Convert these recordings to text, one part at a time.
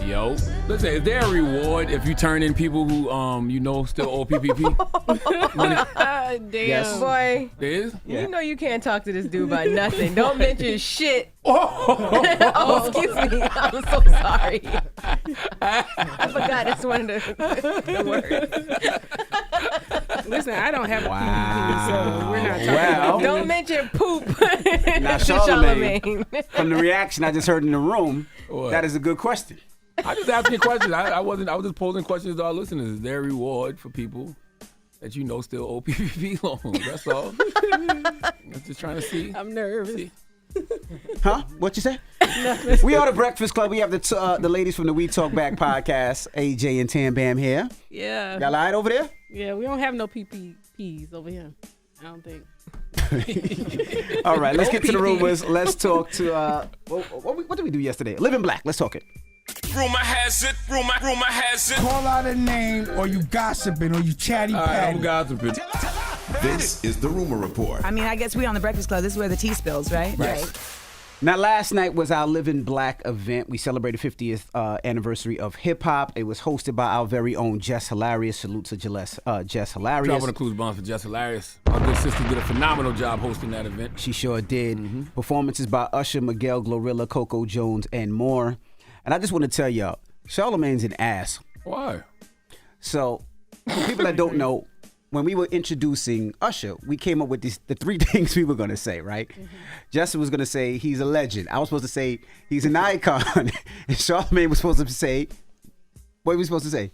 Yo, listen, is there a reward if you turn in people who, still owe PPP money? Damn. Yes. Boy, There is? Yeah. you know you can't talk to this dude about nothing. Don't mention shit. Oh, excuse me. I'm so sorry. I forgot that's one of the words. Listen, I don't have a PPP, so we're not talking Well. about Don't mention poop Now, to Charlamagne, Charlamagne. from the reaction I just heard in the room, What? that is a good question. I just asking questions. I was just posing questions to our listeners. Is there a reward for people that still owe PPP loans? That's all. I'm just trying to see. I'm nervous. See. Huh? What you say? We are the Breakfast Club. We have the ladies from the We Talk Back podcast, AJ and Tam Bam here. Yeah. Y'all all right over there? Yeah, we don't have no PPPs over here. I don't think. All right, let's get to the rumors. Let's talk to, what did we do yesterday? Living Black. Let's talk it. Rumor has it. Call out a name, or you gossiping, or you chatty All right, patty. I'm gossiping. This is the Rumor Report. I mean, I guess we on the Breakfast Club. This is where the tea spills, right? Right. Now, last night was our Living Black event. We celebrated 50th anniversary of hip hop. It was hosted by our very own Jess Hilarious. Salute to Jess Hilarious. Dropping the clues bombs for Jess Hilarious. Our good sister did a phenomenal job hosting that event. She sure did. Performances by Usher, Miguel, Glorilla, Coco Jones, and more. And I just want to tell y'all, Charlamagne's an ass. Why? So, for people that don't know, when we were introducing Usher, we came up with the three things we were going to say, right? Justin was going to say he's a legend. I was supposed to say he's an icon. And Charlamagne was supposed to say, what were we supposed to say?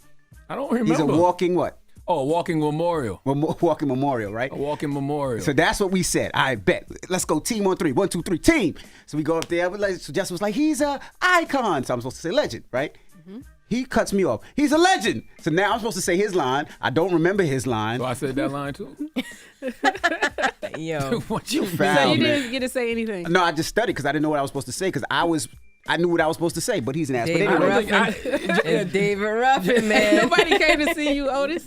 I don't remember. He's a walking what? Oh, a walking memorial. Walking memorial, right? A walking memorial. So that's what we said. I bet. Let's go team on three. 1, 2, 3, team. So we go up there. So Justin was like, he's a icon. So I'm supposed to say legend, right? He cuts me off. He's a legend. So now I'm supposed to say his line. I don't remember his line. So I said that line too? Yo. What you So found, you man. didn't get to say anything. No, I just studied because I didn't know what I was supposed to say because I knew what I was supposed to say, but he's an ass. David But anyway, Ruffin. It's David Ruffin, man. Nobody came to see you, Otis.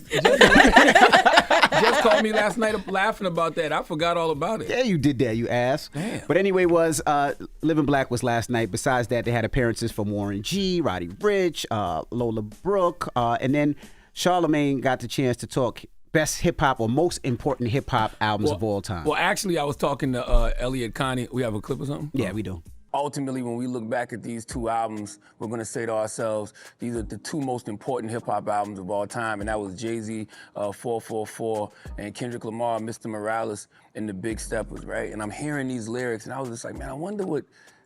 Just called me last night laughing about that. I forgot all about it. yeah, you did that, you ass. Damn. But anyway, Living Black was last night. Besides that, they had appearances from Warren G, Roddy Ricch, Lola Brooke, and then Charlamagne got the chance to talk best hip hop or most important hip hop albums of all time. Well, actually, I was talking to Elliot Connie. We have a clip or something? Yeah, we do. Ultimately, when we look back at these two albums, we're going to say to ourselves, these are the two most important hip-hop albums of all time, and that was Jay-Z, 444, and Kendrick Lamar, Mr. Morales, and the Big Steppers, right? And I'm hearing these lyrics, and I was just like, man, I wonder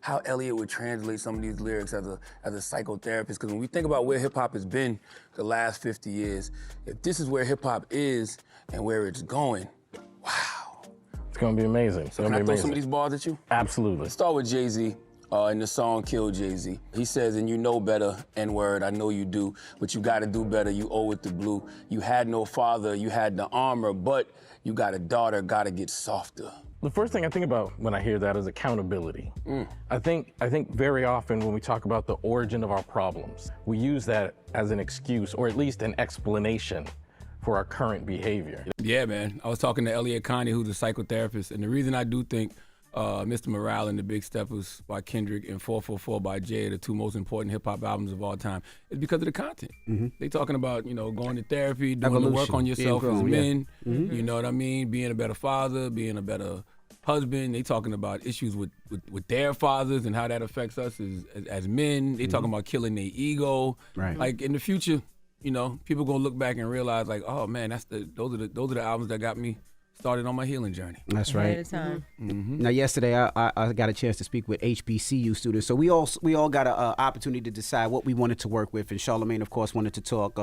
how Elliot would translate some of these lyrics as a psychotherapist, because when we think about where hip-hop has been the last 50 years, if this is where hip-hop is and where it's going, wow. It's gonna be amazing. So can I throw some of these bars at you? Absolutely. Let's start with Jay-Z in the song Kill Jay-Z. He says, and you know better, N-word, I know you do, but you gotta do better, you owe it to Blue. You had no father, you had the armor, but you got a daughter, gotta get softer. The first thing I think about when I hear that is accountability. I think very often when we talk about the origin of our problems, we use that as an excuse or at least an explanation for our current behavior. Yeah, man. I was talking to Elliot Connie, who's a psychotherapist, and the reason I do think Mr. Morale and the Big Steppers by Kendrick and 444 by Jay are the two most important hip-hop albums of all time is because of the content. They talking about, going to therapy, doing the work on yourself as men, you know what I mean, being a better father, being a better husband. They talking about issues with their fathers and how that affects us as men. They talking about killing their ego. Right. Like in the future, people gonna look back and realize like, oh man, those are the albums that got me started on my healing journey. That's right. At a time. Now, yesterday I got a chance to speak with HBCU students, so we all got an opportunity to decide what we wanted to work with. And Charlamagne, of course, wanted to talk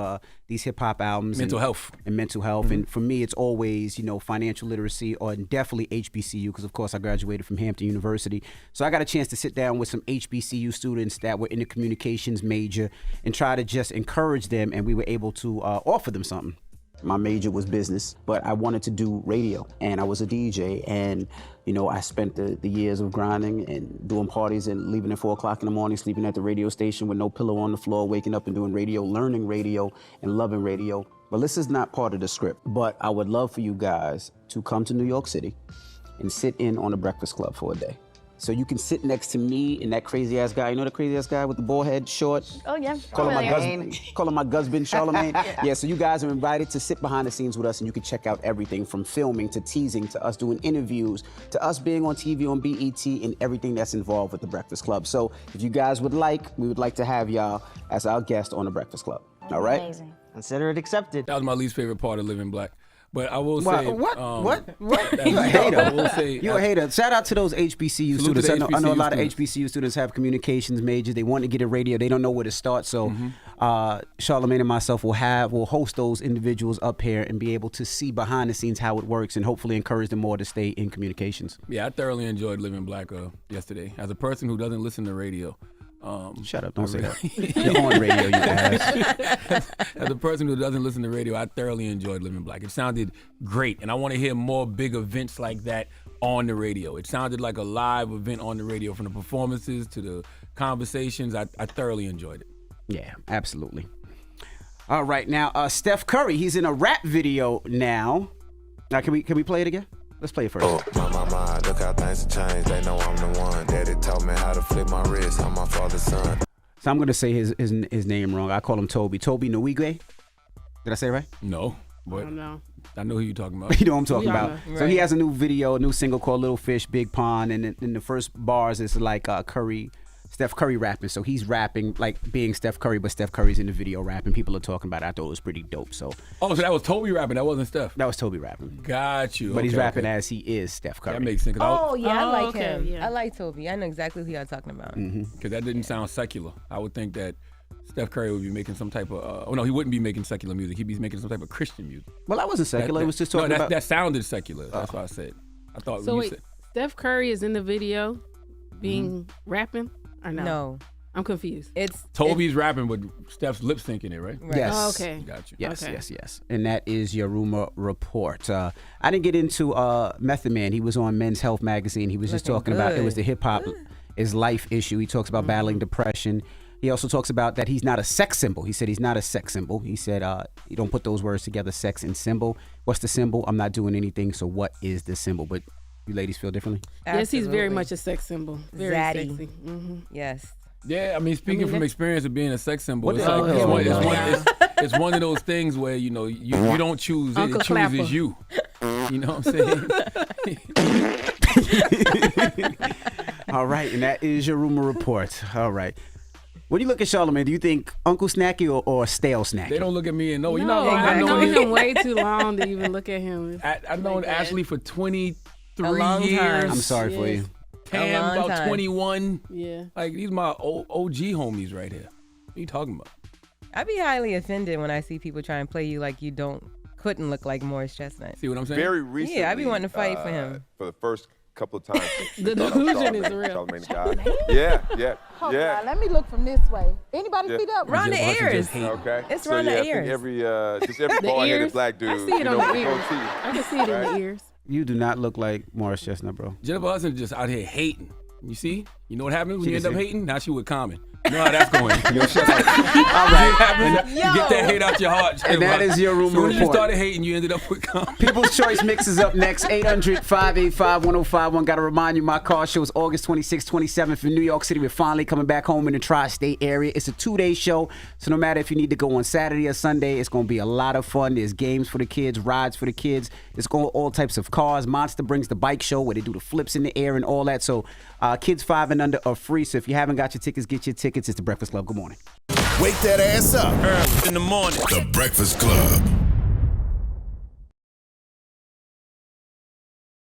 these hip hop albums, Mental health. And for me, it's always financial literacy, or definitely HBCU, because of course I graduated from Hampton University. So I got a chance to sit down with some HBCU students that were in the communications major and try to just encourage them, and we were able to offer them something. My major was business, but I wanted to do radio, and I was a DJ, and I spent the years of grinding and doing parties and leaving at 4 o'clock in the morning, sleeping at the radio station with no pillow on the floor, waking up and doing radio, learning radio, and loving radio. But this is not part of the script, but I would love for you guys to come to New York City and sit in on the Breakfast Club for a day. So you can sit next to me and that crazy ass guy. You know the crazy ass guy with the bald head, short? Oh, yeah. Call him my husband, Charlamagne. Yeah, so you guys are invited to sit behind the scenes with us, and you can check out everything from filming to teasing to us doing interviews to us being on TV on BET and everything that's involved with the Breakfast Club. So if you guys would like, we would like to have y'all as our guest on the Breakfast Club. All right? Amazing. Consider it accepted. That was my least favorite part of Living Black. But I will say, What? You a hater. I will say, You a hater. Shout out to those HBCU Salute to students. the I know a lot HBCU of HBCU students have communications majors. They want to get a radio. They don't know where to start. So Charlamagne and myself will host those individuals up here and be able to see behind the scenes how it works and hopefully encourage them more to stay in communications. Yeah, I thoroughly enjoyed Living Black yesterday. As a person who doesn't listen to radio, shut up! Don't say that. You're on radio, you ass. As a person who doesn't listen to radio, I thoroughly enjoyed Living Black. It sounded great, and I want to hear more big events like that on the radio. It sounded like a live event on the radio, from the performances to the conversations. I thoroughly enjoyed it. Yeah, absolutely. All right, now Steph Curry, he's in a rap video now. Now, can we play it again? Let's play it first. Oh, my, look how things have changed. They know I'm the one. Daddy taught me how to flip my wrist. I'm my father's son. So I'm going to say his name wrong. I call him Toby. Toby Nwigwe. Did I say it right? No, but I don't know. I know who you're talking about. You know what I'm talking about. Right. So he has a new video, a new single called Little Fish, Big Pond. And in the first bars, it's like Steph Curry rapping. So he's rapping like being Steph Curry, but Steph Curry's in the video rapping. People are talking about it. I thought it was pretty dope. So that was Toby rapping. That wasn't Steph. that was Toby rapping. Got you. But he's Okay, rapping okay. as he is Steph Curry. That makes sense. Oh, yeah, I like okay, him. yeah. I like Toby. I know exactly who y'all talking about. Because that didn't sound secular. I would think that Steph Curry would be making some type of. No, he wouldn't be making secular music. He'd be making some type of Christian music. Well, that wasn't secular. It was just talking about. That sounded secular. That's what I said. I thought. So when wait, you said, Steph Curry is in the video being rapping or no? No. I'm confused. Toby's rapping, but Steph's lip syncing it, right? Yes. Oh, okay. Got you. Yes, Okay. yes. And that is your rumor report. I didn't get into Method Man. He was on Men's Health magazine. He was just Looking talking about it good. was the hip hop is life issue. He talks about battling depression. He also talks about that he's not a sex symbol. He said he's not a sex symbol. He said you don't put those words together, sex and symbol. What's the symbol? I'm not doing anything. So what is the symbol? But you ladies feel differently? Yes, he's very Absolutely. much a sex symbol. Very Zaddy. sexy. Mm-hmm. Yes. Yeah, I mean, speaking from experience of being a sex symbol, What it's the like hell? it's one of those things where you don't choose it; Uncle it chooses Clapper. you. You know what I'm saying? All right, and that is your rumor report. All right. When you look at Charlamagne, do you think Uncle Snacky or Stale Snacky? They don't look at me and know. No, You know, I've known him. him way too long to even look at him. I've known Ashley for 23 A long time. years. I'm sorry for you. Tam A long about time. 21. Yeah. Like these my OG homies right here. What are you talking about? I'd be highly offended when I see people try and play you like you couldn't look like Morris Chestnut. See what I'm saying? Very recently. Yeah, I be wanting to fight for him. For the first couple of times. The delusion is real. Charlamagne guy. Hold Yeah. on, let me look from this way. Anybody Yeah. feet up? Round the Just ears. hate. Okay. It's so around yeah, the I think ears. every bald-headed ears? black dude. I see it on the we're ears. gonna see. I can see it in the ears. You do not look like Morris Chestnut, bro. Jennifer Hudson just out here hating. You see? You know what happens when She you end can up see. hating? Now she with Common. You know how that's going. You know, shut up. All right. You get that hate out your heart. And that is your rumor So when you report. started hating, you ended up with Common. People's Choice Mix is up next. 800-585-1051. Got to remind you, my car show is August 26th, 27th in New York City. We're finally coming back home in the tri-state area. It's a 2-day show, so no matter if you need to go on Saturday or Sunday, it's going to be a lot of fun. There's games for the kids, rides for the kids. It's going all types of cars. Monster brings the bike show where they do the flips in the air and all that. So kids 5 and under are free. So if you haven't got your tickets, get your tickets. It's the Breakfast Club. Good morning. Wake that ass up. Early in the morning. The Breakfast Club.